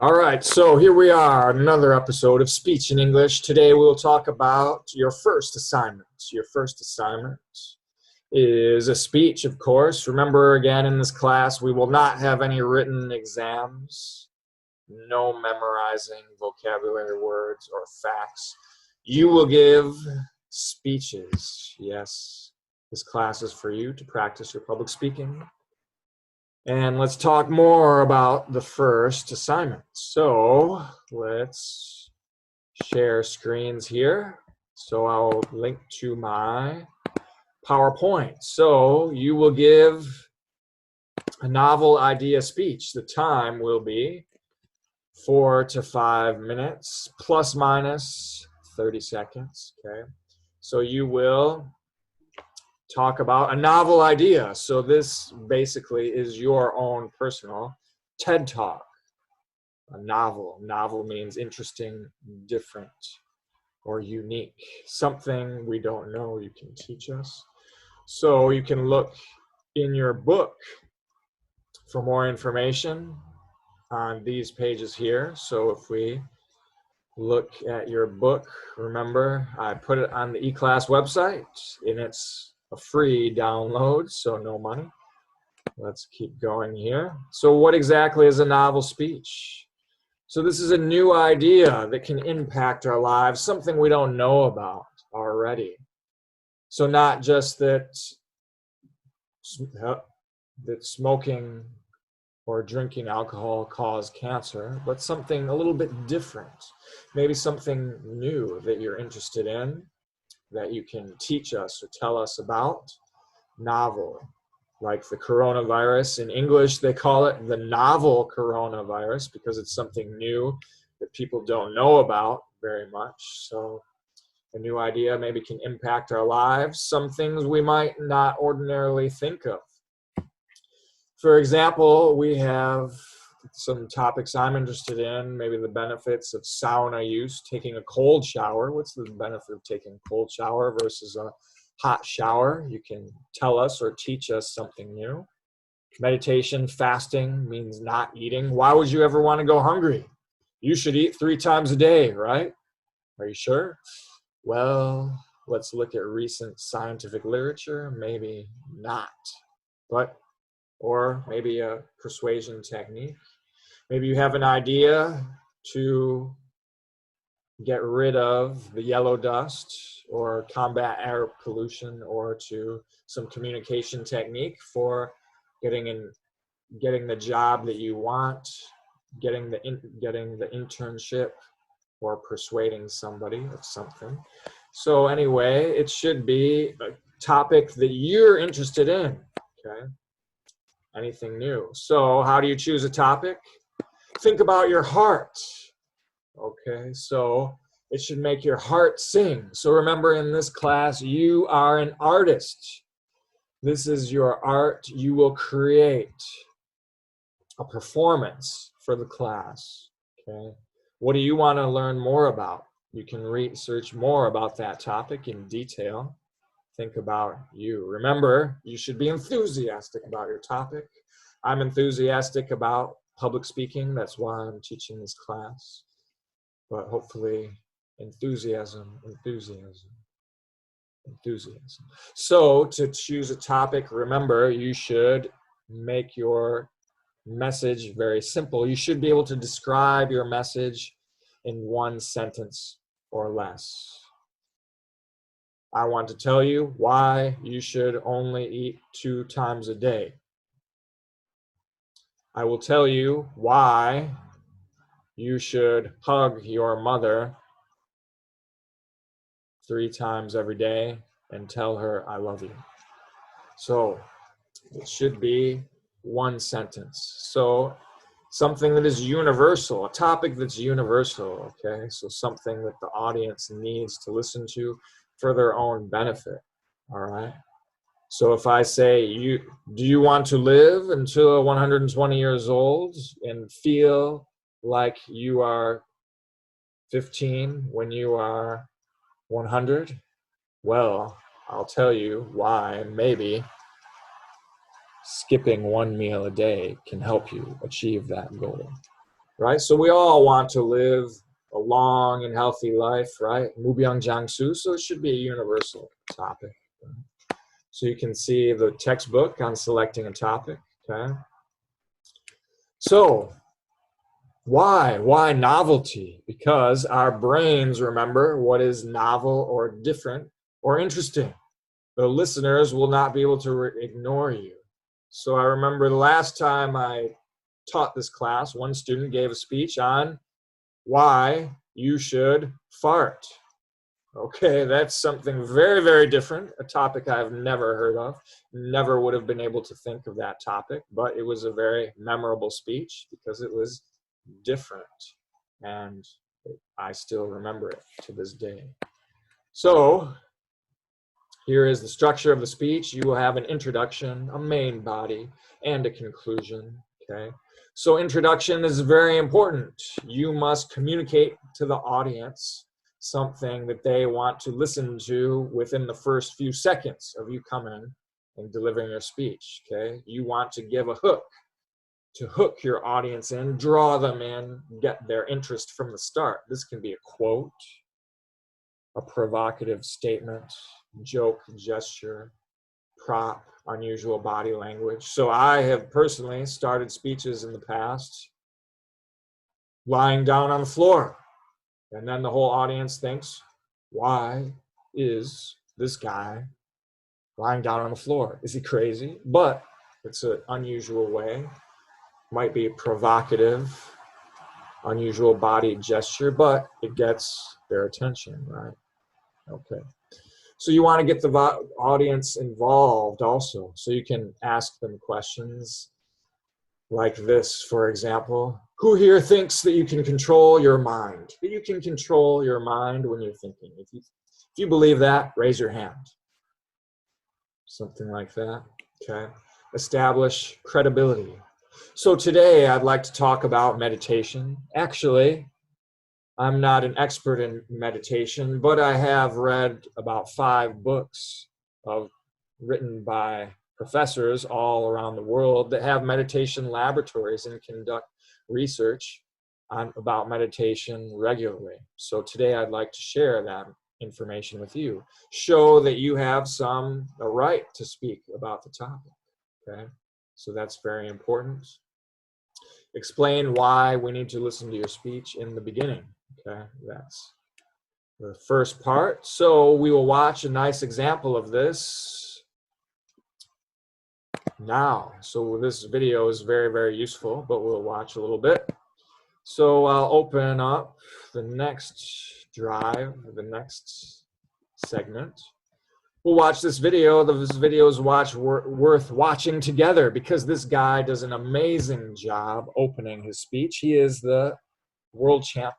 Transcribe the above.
All right, so here we are, another episode of Speech in English. Today we'll talk about your first assignment. Your first assignment is a speech, of course. Remember, again, in this class, we will not have any written exams, no memorizing vocabulary words or facts. You will give speeches. Yes, this class is for you to practice your public speaking. And let's talk more about the first assignment. So let's share screens here. So I'll link to my PowerPoint. So you will give a novel idea speech. The time will be 4 to 5 minutes, plus minus 30 seconds. Okay. So you will talk about a novel idea. So this basically is your own personal TED Talk. A novel. Novel means interesting, different, or unique. Something we don't know you can teach us. So you can look in your book for more information on these pages here. So if we look at your book, remember I put it on the eClass website and it's a free download, so no money. Let's keep going here. So what exactly is a novel speech? So this is a new idea that can impact our lives, something we don't know about already. So not just that smoking or drinking alcohol cause cancer, but something a little bit different. Maybe something new that you're interested in, that you can teach us or tell us about. Novel, like the coronavirus. In English, they call it the novel coronavirus because it's something new that people don't know about very much. So a new idea maybe can impact our lives, some things we might not ordinarily think of. For example, we have some topics I'm interested in, maybe the benefits of sauna use, taking a cold shower. What's the benefit of taking a cold shower versus a hot shower? You can tell us or teach us something new. Meditation, fasting means not eating. Why would you ever want to go hungry? You should eat 3 times a day, right? Are you sure? Well, let's look at recent scientific literature. Maybe not. Or maybe a persuasion technique. Maybe you have an idea to get rid of the yellow dust or combat air pollution, or to some communication technique for getting the job that you want, getting the internship, or persuading somebody of something. So anyway, it should be a topic that you're interested in. Okay. Anything new. So how do you choose a topic? Think about your heart. Okay, so it should make your heart sing. So remember, in this class, you are an artist. This is your art. You will create a performance for the class. Okay, what do you want to learn more about? You can research more about that topic in detail. Think about you. Remember, you should be enthusiastic about your topic. I'm enthusiastic about public speaking. That's why I'm teaching this class. But hopefully, enthusiasm. So to choose a topic, remember, you should make your message very simple. You should be able to describe your message in 1 sentence or less. I want to tell you why you should only eat 2 times a day. I will tell you why you should hug your mother 3 times every day and tell her I love you. So it should be 1 sentence. So something that is universal, a topic that's universal, okay? So something that the audience needs to listen to for their own benefit, all right? So if I say, do you want to live until 120 years old and feel like you are 15 when you are 100? Well, I'll tell you why maybe skipping 1 meal a day can help you achieve that goal. right? So we all want to live a long and healthy life, right? Mubyang Jiangsu, so it should be a universal topic. So you can see the textbook on selecting a topic, okay? So why novelty? Because our brains remember what is novel or different or interesting. The listeners will not be able to ignore you. So I remember the last time I taught this class, one student gave a speech on why you should fart. Okay, that's something very, very different, a topic I've never heard of, never would have been able to think of that topic, but it was a very memorable speech because it was different, and I still remember it to this day. So here is the structure of the speech. You will have an introduction, a main body, and a conclusion, okay? So introduction is very important. You must communicate to the audience something that they want to listen to within the first few seconds of you coming and delivering your speech, okay? You want to give a hook, to hook your audience in, draw them in, get their interest from the start. This can be a quote, a provocative statement, joke, gesture, prop, unusual body language. So I have personally started speeches in the past lying down on the floor. And then the whole audience thinks, why is this guy lying down on the floor? Is he crazy? But it's an unusual way. Might be provocative, unusual body gesture, but it gets their attention, right? Okay. So you want to get the audience involved also. So you can ask them questions like this, for example. Who here thinks that you can control your mind? That you can control your mind when you're thinking? If you believe that, raise your hand. Something like that, okay? Establish credibility. So today I'd like to talk about meditation. Actually, I'm not an expert in meditation, but I have read about 5 books written by professors all around the world that have meditation laboratories and conduct research about meditation regularly. So today I'd like to share that information with you. Show that you have a right to speak about the topic, okay? So that's very important. Explain why we need to listen to your speech in the beginning, okay? That's the first part. So we will watch a nice example of this now. So this video is very, very useful, but we'll watch a little bit. So I'll open up the next drive, the next segment. We'll watch this video. This video is worth watching together because this guy does an amazing job opening his speech. He is the world champion